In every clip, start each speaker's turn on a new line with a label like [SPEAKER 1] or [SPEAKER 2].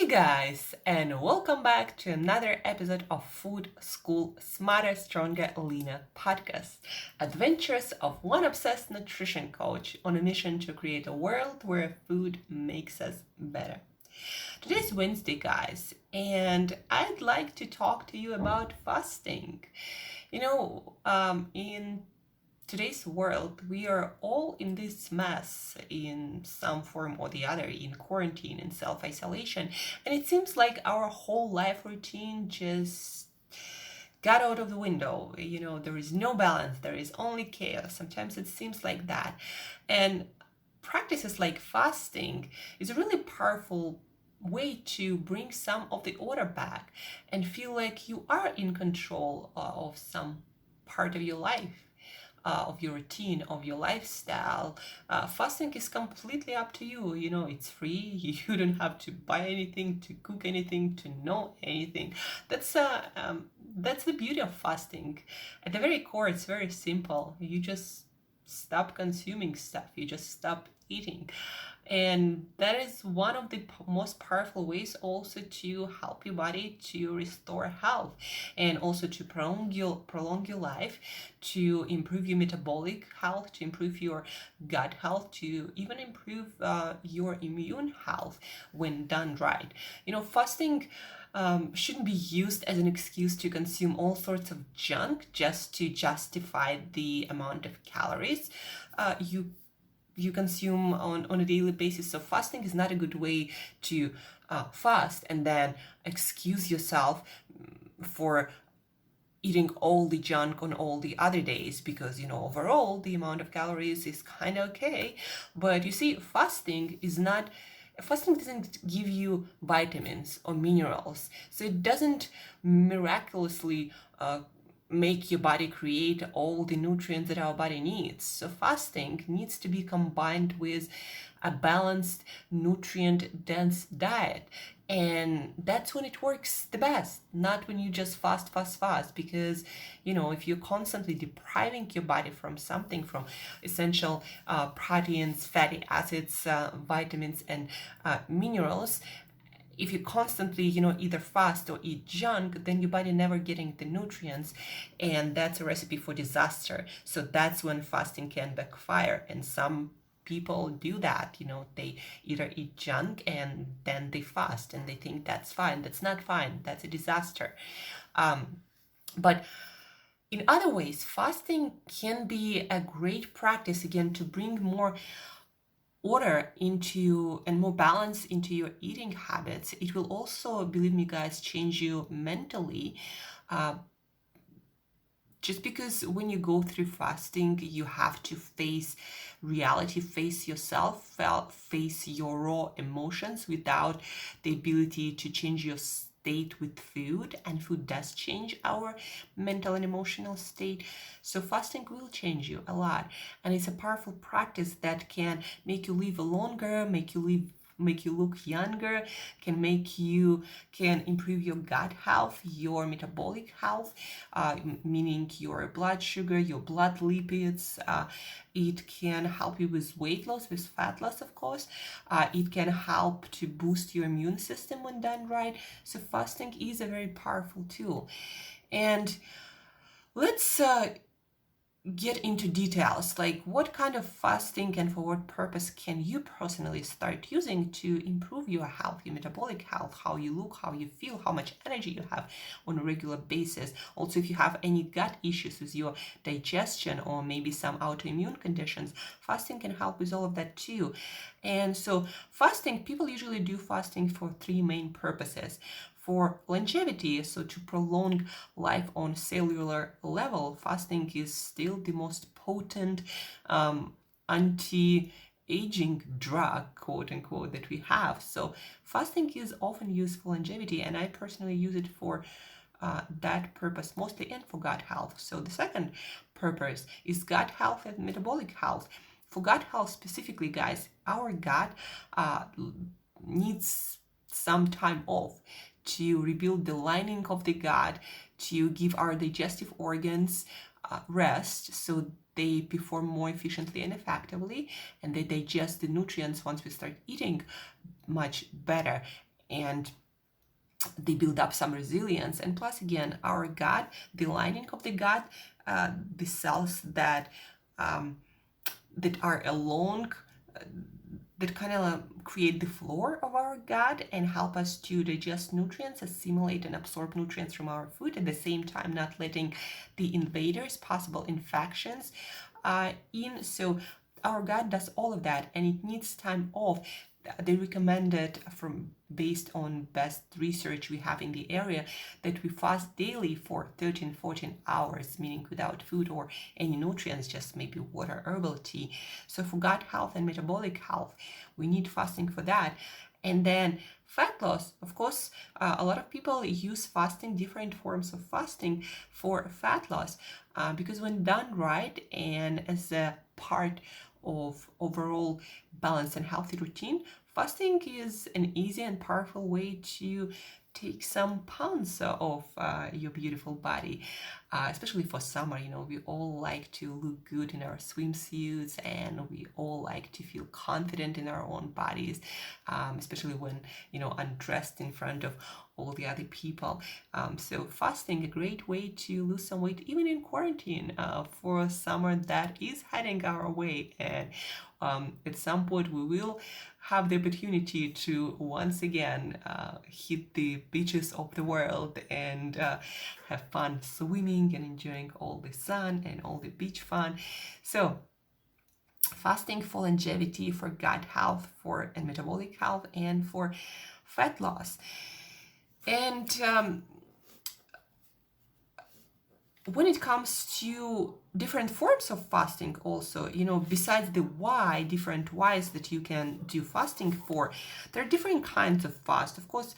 [SPEAKER 1] Hey guys, and welcome back to another episode of Food School Smarter, Stronger, Leaner podcast. Adventures of one obsessed nutrition coach on a mission to create a world where food makes us better. Today's Wednesday, guys, and I'd like to talk to you about fasting. In today's world, we are all in this mess in some form or the other, in quarantine and self-isolation. And it seems like our whole life routine just got out of the window. There is no balance, there is only chaos. Sometimes it seems like that. And practices like fasting is a really powerful way to bring some of the order back and feel like you are in control of some part of your life, of your routine, of your lifestyle. Fasting is completely up to you. It's free. You don't have to buy anything, to cook anything, to know anything. That's the beauty of fasting. At the very core, it's very simple. You just stop consuming stuff. You just stop eating. And that is one of the most powerful ways also to help your body to restore health and also to prolong your life, to improve your metabolic health, to improve your gut health, to even improve your immune health when done right. Fasting shouldn't be used as an excuse to consume all sorts of junk just to justify the amount of calories you consume on a daily basis. So fasting is not a good way to fast and then excuse yourself for eating all the junk on all the other days, because overall the amount of calories is kind of okay. But you see, fasting doesn't give you vitamins or minerals, so it doesn't miraculously make your body create all the nutrients that our body needs. So fasting needs to be combined with a balanced, nutrient-dense diet. And that's when it works the best, not when you just fast, because, if you're constantly depriving your body from something, from essential proteins, fatty acids, vitamins, and minerals, if you constantly, either fast or eat junk, then your body never getting the nutrients, and that's a recipe for disaster. So that's when fasting can backfire, and some people do that. They either eat junk and then they fast, and they think that's fine. That's not fine. That's a disaster. But in other ways, fasting can be a great practice, again, to bring more order into and more balance into your eating habits. It will also, believe me guys, change you mentally. Just because when you go through fasting, you have to face reality, face yourself, face your raw emotions without the ability to change your state with food, and food does change our mental and emotional state. So fasting will change you a lot, and it's a powerful practice that can make you live longer, make you look younger, can improve your gut health, your metabolic health, meaning your blood sugar, your blood lipids. It can help you with weight loss, with fat loss, of course. It can help to boost your immune system when done right. So fasting is a very powerful tool. And let's get into details, like what kind of fasting and for what purpose can you personally start using to improve your health, your metabolic health, how you look, how you feel, how much energy you have on a regular basis. Also, if you have any gut issues with your digestion or maybe some autoimmune conditions, fasting can help with all of that too. And so fasting, people usually do fasting for three main purposes. For longevity, so to prolong life on cellular level, fasting is still the most potent anti-aging drug, quote unquote, that we have. So fasting is often used for longevity, and I personally use it for that purpose mostly, and for gut health. So the second purpose is gut health and metabolic health. For gut health specifically, guys, our gut needs some time off to rebuild the lining of the gut, to give our digestive organs rest so they perform more efficiently and effectively, and they digest the nutrients once we start eating much better. and they build up some resilience. And plus, again, our gut, the lining of the gut, the cells that that are along, that kind of create the floor of our gut and help us to digest nutrients, assimilate and absorb nutrients from our food, at the same time not letting the invaders, possible infections, in. So our gut does all of that, and it needs time off. They recommended, from based on best research we have in the area, that we fast daily for 13-14 hours, meaning without food or any nutrients, just maybe water, herbal tea. So for gut health and metabolic health, we need fasting for that. And then fat loss, of course, a lot of people use fasting, different forms of fasting for fat loss, because when done right and as a part of overall balanced and healthy routine, fasting is an easy and powerful way to take some pounds off your beautiful body, especially for summer. We all like to look good in our swimsuits, and we all like to feel confident in our own bodies, especially when undressed in front of all the other people. So fasting, a great way to lose some weight, even in quarantine, for summer that is heading our way. And at some point we will have the opportunity to once again hit the beaches of the world and have fun swimming and enjoying all the sun and all the beach fun. So fasting for longevity, for gut health, for and metabolic health, and for fat loss. And when it comes to different forms of fasting also, besides the different whys that you can do fasting for, there are different kinds of fast, of course,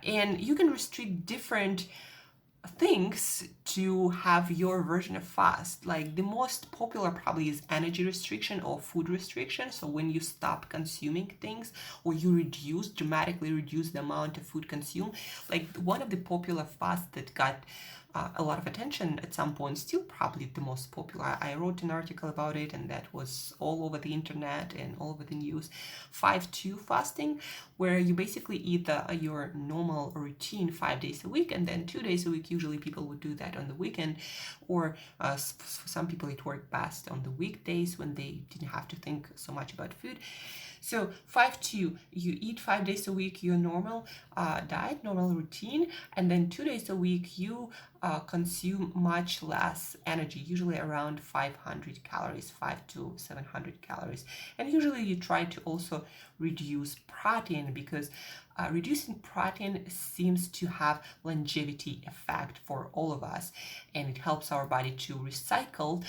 [SPEAKER 1] and you can restrict different things to have your version of fast. Like the most popular probably is energy restriction or food restriction. So when you stop consuming things, or you dramatically reduce the amount of food consumed. Like one of the popular fasts that got a lot of attention at some point, still probably the most popular. I wrote an article about it, and that was all over the internet and all over the news. 5-2 fasting, where you basically eat your normal routine 5 days a week, and then 2 days a week. Usually people would do that on the weekend, or for some people it worked best on the weekdays when they didn't have to think so much about food. So 5-2, you eat 5 days a week your normal diet, normal routine, and then 2 days a week you consume much less energy, usually around 500 calories, 500 to 700 calories. And usually you try to also reduce protein, because reducing protein seems to have longevity effect for all of us, and it helps our body to recycle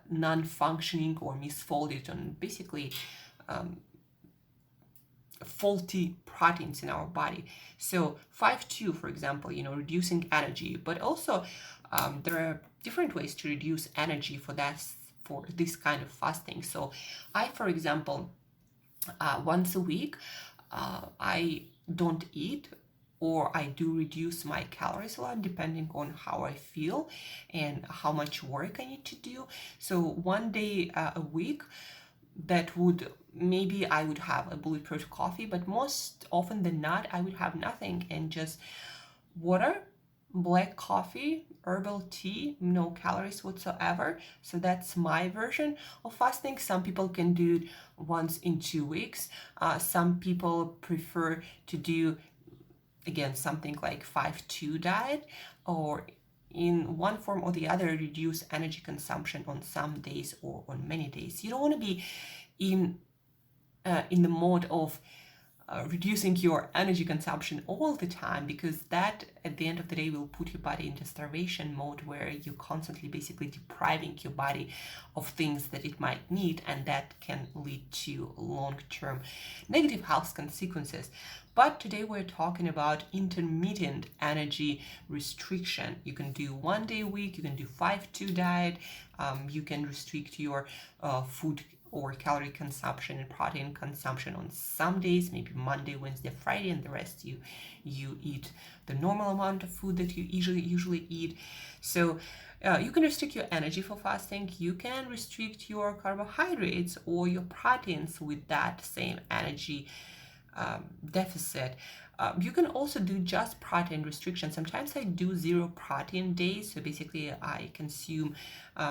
[SPEAKER 1] non-functioning or misfolded and basically faulty proteins in our body. So 5-2, for example, reducing energy, but also there are different ways to reduce energy for this kind of fasting. So I, for example, once a week, I don't eat, or I do reduce my calories a lot depending on how I feel and how much work I need to do. So one day a week, that would, maybe I would have a bulletproof coffee, but most often than not, I would have nothing and just water, black coffee, herbal tea, no calories whatsoever. So that's my version of fasting. Some people can do it once in 2 weeks. Some people prefer to do, again, something like 5-2 diet, or in one form or the other reduce energy consumption on some days or on many days. You don't want to be in the mode of reducing your energy consumption all the time, because that at the end of the day will put your body into starvation mode, where you're constantly basically depriving your body of things that it might need, and that can lead to long-term negative health consequences. But today we're talking about intermittent energy restriction. You can do 1 day a week, you can do 5-2 diet, you can restrict your food or calorie consumption and protein consumption on some days, maybe Monday, Wednesday, Friday, and the rest you eat the normal amount of food that you usually eat. So you can restrict your energy for fasting. You can restrict your carbohydrates or your proteins with that same energy deficit. You can also do just protein restriction. Sometimes I do 0 protein days. So basically I consume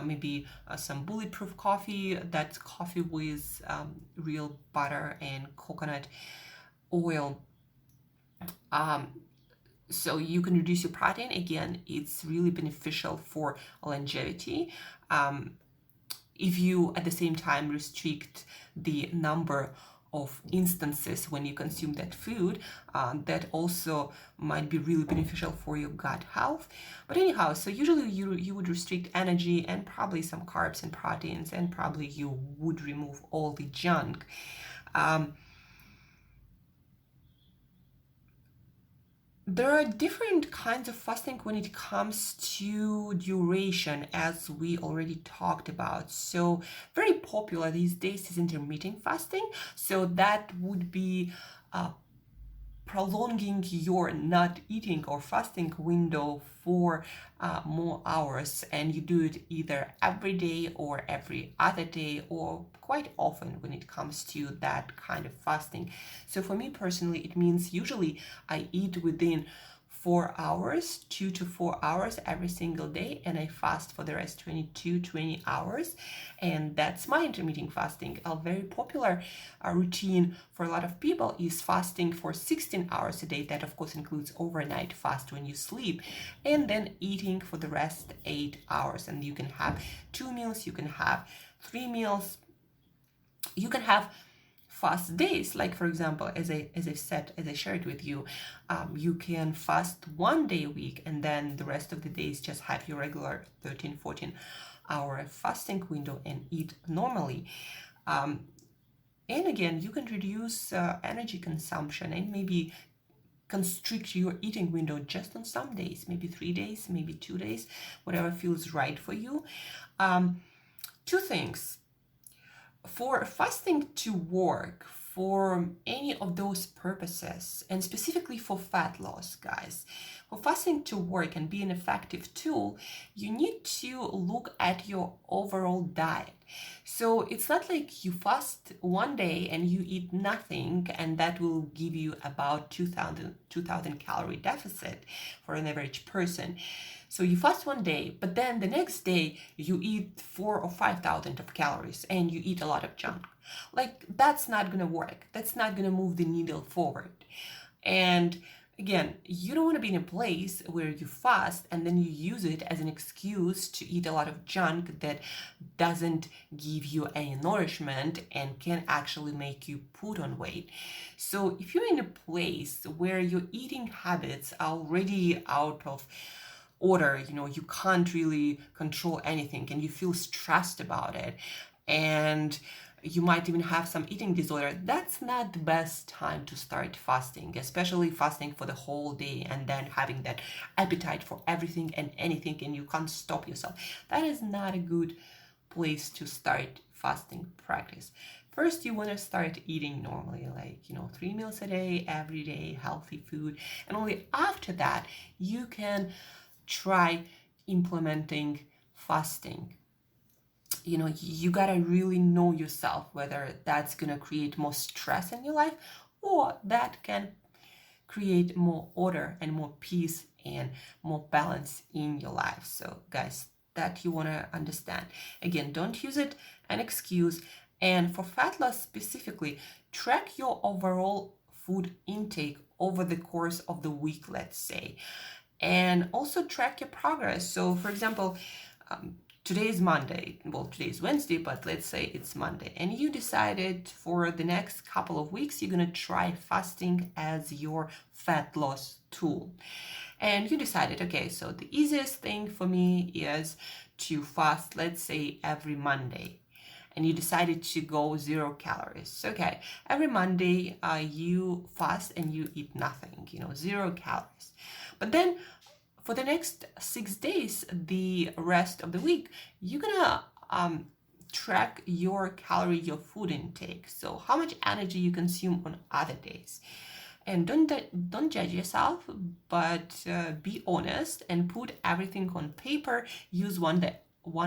[SPEAKER 1] maybe some bulletproof coffee. That's coffee with real butter and coconut oil. So you can reduce your protein. Again, it's really beneficial for longevity. If you at the same time restrict the number of instances when you consume that food, that also might be really beneficial for your gut health. But anyhow, so usually you would restrict energy and probably some carbs and proteins, and probably you would remove all the junk. There are different kinds of fasting when it comes to duration, as we already talked about. So very popular these days is intermittent fasting. So that would be prolonging your not eating or fasting window for more hours, and you do it either every day or every other day, or quite often when it comes to that kind of fasting. So for me personally, it means usually I eat within 4 hours, 2 to 4 hours every single day, and I fast for the rest 20 hours. And that's my intermittent fasting. A very popular routine for a lot of people is fasting for 16 hours a day. That of course includes overnight fast when you sleep, and then eating for the rest 8 hours. And you can have 2 meals, you can have 3 meals, you can have fast days, like for example, as I shared with you, you can fast 1 day a week, and then the rest of the days just have your regular 13-14 hour fasting window and eat normally. And again, you can reduce energy consumption and maybe constrict your eating window just on some days, maybe 3 days, maybe 2 days, whatever feels right for you. 2 things. For fasting to work for any of those purposes, and specifically for fat loss, guys, for fasting to work and be an effective tool, you need to look at your overall diet. So it's not like you fast 1 day and you eat nothing, and that will give you about 2,000 calorie deficit for an average person. So you fast 1 day, but then the next day you eat 4,000 or 5,000 of calories and you eat a lot of junk. Like, that's not gonna work. That's not gonna move the needle forward. And again, you don't want to be in a place where you fast and then you use it as an excuse to eat a lot of junk that doesn't give you any nourishment and can actually make you put on weight. So if you're in a place where your eating habits are already out of order, you can't really control anything and you feel stressed about it, and you might even have some eating disorder, that's not the best time to start fasting, especially fasting for the whole day and then having that appetite for everything and anything and you can't stop yourself. That is not a good place to start fasting practice. First, you want to start eating normally, like 3 meals a day, every day, healthy food, and only after that you can try implementing fasting. You gotta really know yourself whether that's gonna create more stress in your life or that can create more order and more peace and more balance in your life. So guys, that you want to understand. Again, don't use it an excuse. And for fat loss specifically, track your overall food intake over the course of the week, let's say, and also track your progress. So for example, today is Monday, well, today is Wednesday, but let's say it's Monday, and you decided for the next couple of weeks you're gonna try fasting as your fat loss tool. And you decided, okay, so the easiest thing for me is to fast, let's say, every Monday. And you decided to go 0 calories. Okay, every Monday you fast and you eat nothing, 0 calories. But then for the next 6 days, the rest of the week, you're gonna track your food intake. So how much energy you consume on other days. And don't judge yourself, but be honest and put everything on paper. Use one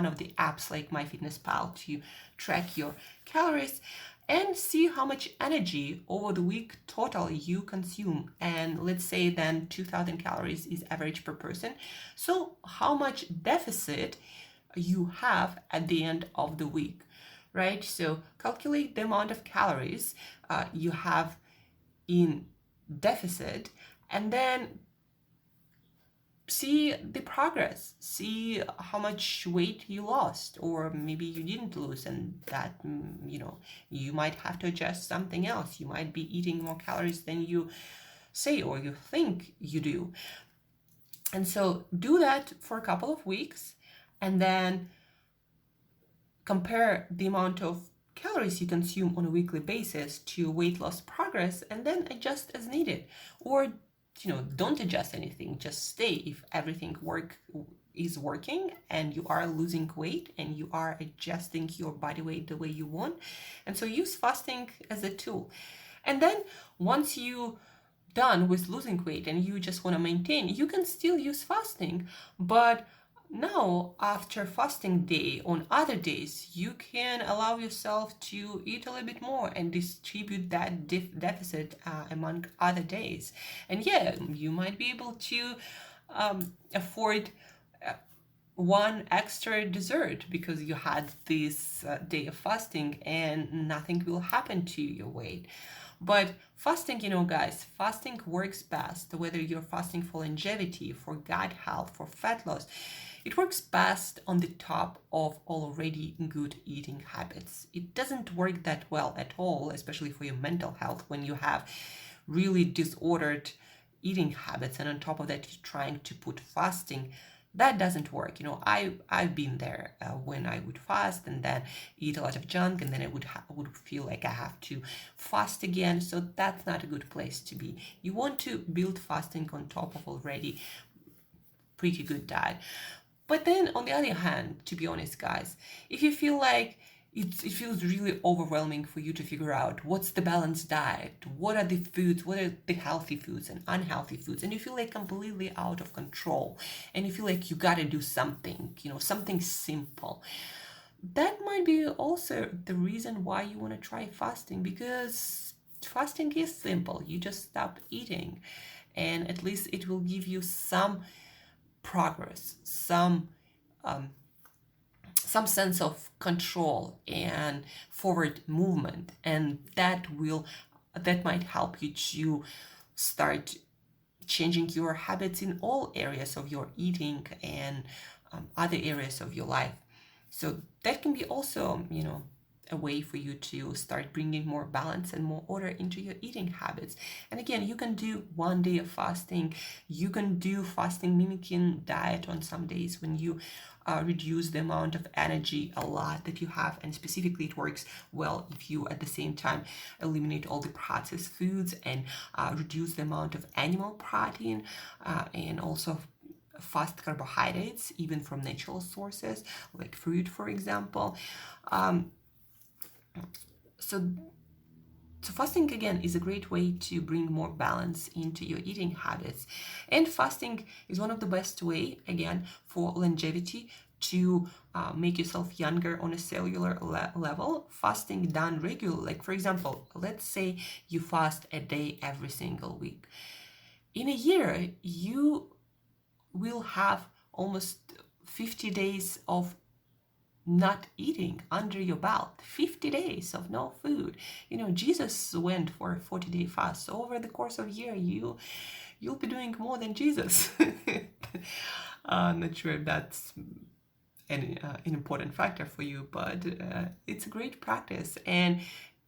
[SPEAKER 1] of the apps like MyFitnessPal to track your calories. and see how much energy over the week total you consume. And let's say then 2000 calories is average per person. So how much deficit you have at the end of the week, right? So calculate the amount of calories you have in deficit, and then see the progress, see how much weight you lost, or maybe you didn't lose, and that you might have to adjust something else. You might be eating more calories than you say or you think you do. And so do that for a couple of weeks, and then compare the amount of calories you consume on a weekly basis to weight loss progress, and then adjust as needed. Or don't adjust anything, just stay if everything is working and you are losing weight and you are adjusting your body weight the way you want. And so use fasting as a tool. And then once you done with losing weight and you just want to maintain, you can still use fasting. But now, after fasting day, on other days, you can allow yourself to eat a little bit more and distribute that deficit among other days. And yeah, you might be able to afford one extra dessert because you had this day of fasting, and nothing will happen to your weight. But fasting, guys, fasting works best whether you're fasting for longevity, for gut health, for fat loss. It works best on the top of already good eating habits. It doesn't work that well at all, especially for your mental health, when you have really disordered eating habits and on top of that you're trying to put fasting. That doesn't work. I've been there when I would fast and then eat a lot of junk, and then I would feel like I have to fast again. So that's not a good place to be. You want to build fasting on top of already pretty good diet. But then on the other hand, to be honest, guys, if you feel like it feels really overwhelming for you to figure out what's the balanced diet, what are the foods, what are the healthy foods and unhealthy foods, and you feel like completely out of control, and you feel like you gotta do something, something simple, that might be also the reason why you want to try fasting, because fasting is simple. You just stop eating, and at least it will give you some progress, some sense of control and forward movement, and that might help you to start changing your habits in all areas of your eating and other areas of your life. So that can be also a way for you to start bringing more balance and more order into your eating habits. And again, you can do one day of fasting. You can do fasting mimicking diet on some days when you reduce the amount of energy a lot that you have, and specifically it works well if you at the same time eliminate all the processed foods and reduce the amount of animal protein and also fast carbohydrates, even from natural sources like fruit, for example. So fasting again is a great way to bring more balance into your eating habits. And fasting is one of the best way, again, for longevity to make yourself younger on a cellular level. Fasting done regularly, like for example, let's say you fast a day every single week. In a year, you will have almost 50 days of not eating under your belt, 50 days of no food. Jesus went for a 40-day fast. So over the course of a year, you'll be doing more than Jesus. I'm not sure if that's an important factor for you, but it's a great practice. And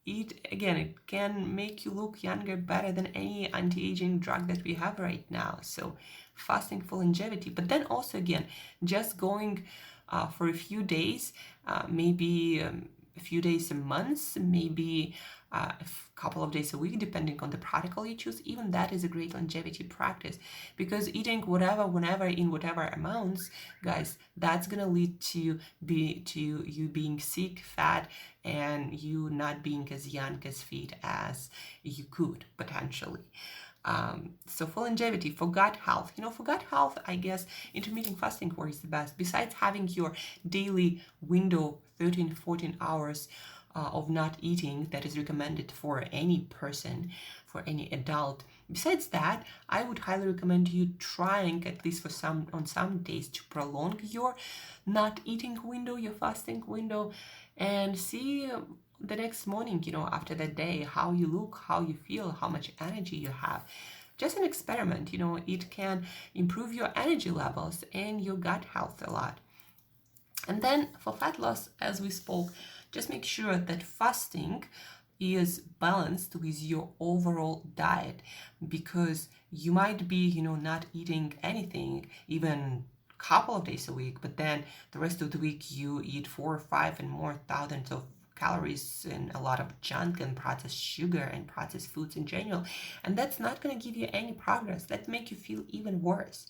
[SPEAKER 1] it can make you look younger better than any anti-aging drug that we have right now. So fasting for longevity, but then also again, just going for a few days, maybe a few days a month, maybe a couple of days a week, depending on the protocol you choose. Even that is a great longevity practice, because eating whatever, whenever, in whatever amounts, guys, that's gonna lead to you being sick, fat, and you not being as young, as fit as you could potentially. So for longevity, for gut health, I guess intermittent fasting works the best. Besides having your daily window, 13-14 hours of not eating that is recommended for any person, for any adult. Besides that, I would highly recommend you trying, at least on some days, to prolong your not eating window, your fasting window, and see the next morning, after that day, how you look, how you feel, how much energy you have. Just an experiment, it can improve your energy levels and your gut health a lot. And then for fat loss, as we spoke, just make sure that fasting is balanced with your overall diet, because you might be, not eating anything, even a couple of days a week, but then the rest of the week you eat 4 or 5 and more thousands of calories and a lot of junk and processed sugar and processed foods in general. And that's not going to give you any progress. That make you feel even worse.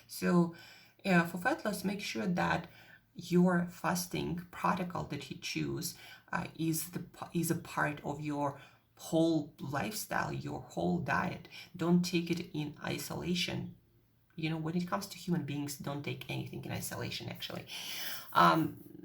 [SPEAKER 1] So for fat loss, make sure that your fasting protocol that you choose is a part of your whole lifestyle, your whole diet. Don't take it in isolation. When it comes to human beings, don't take anything in isolation, actually.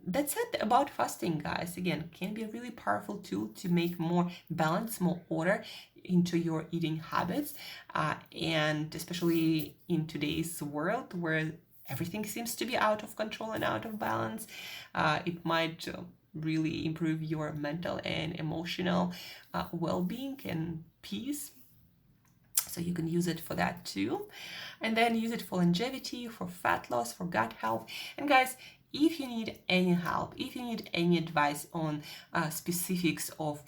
[SPEAKER 1] That's it about fasting, guys. Again, can be a really powerful tool to make more balance, more order into your eating habits, and especially in today's world where everything seems to be out of control and out of balance, it might really improve your mental and emotional well-being and peace. So you can use it for that too. And then use it for longevity, for fat loss, for gut health. And guys, if you need any help, if you need any advice on specifics of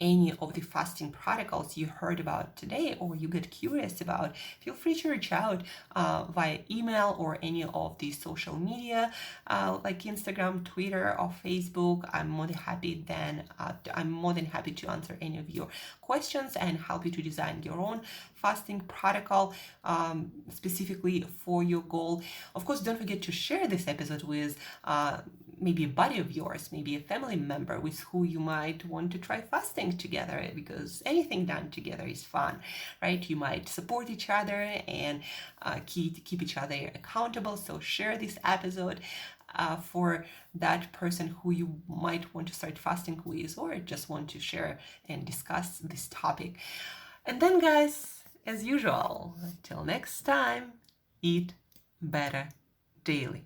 [SPEAKER 1] any of the fasting protocols you heard about today, or you get curious about, feel free to reach out via email or any of the social media like Instagram, Twitter, or Facebook. I'm more than happy to answer any of your questions and help you to design your own fasting protocol specifically for your goal. Of course, don't forget to share this episode with maybe a buddy of yours, maybe a family member with who you might want to try fasting together, because anything done together is fun, right? You might support each other and keep each other accountable. So share this episode for that person who you might want to start fasting with, or just want to share and discuss this topic. And then, guys, as usual, until next time, eat better daily.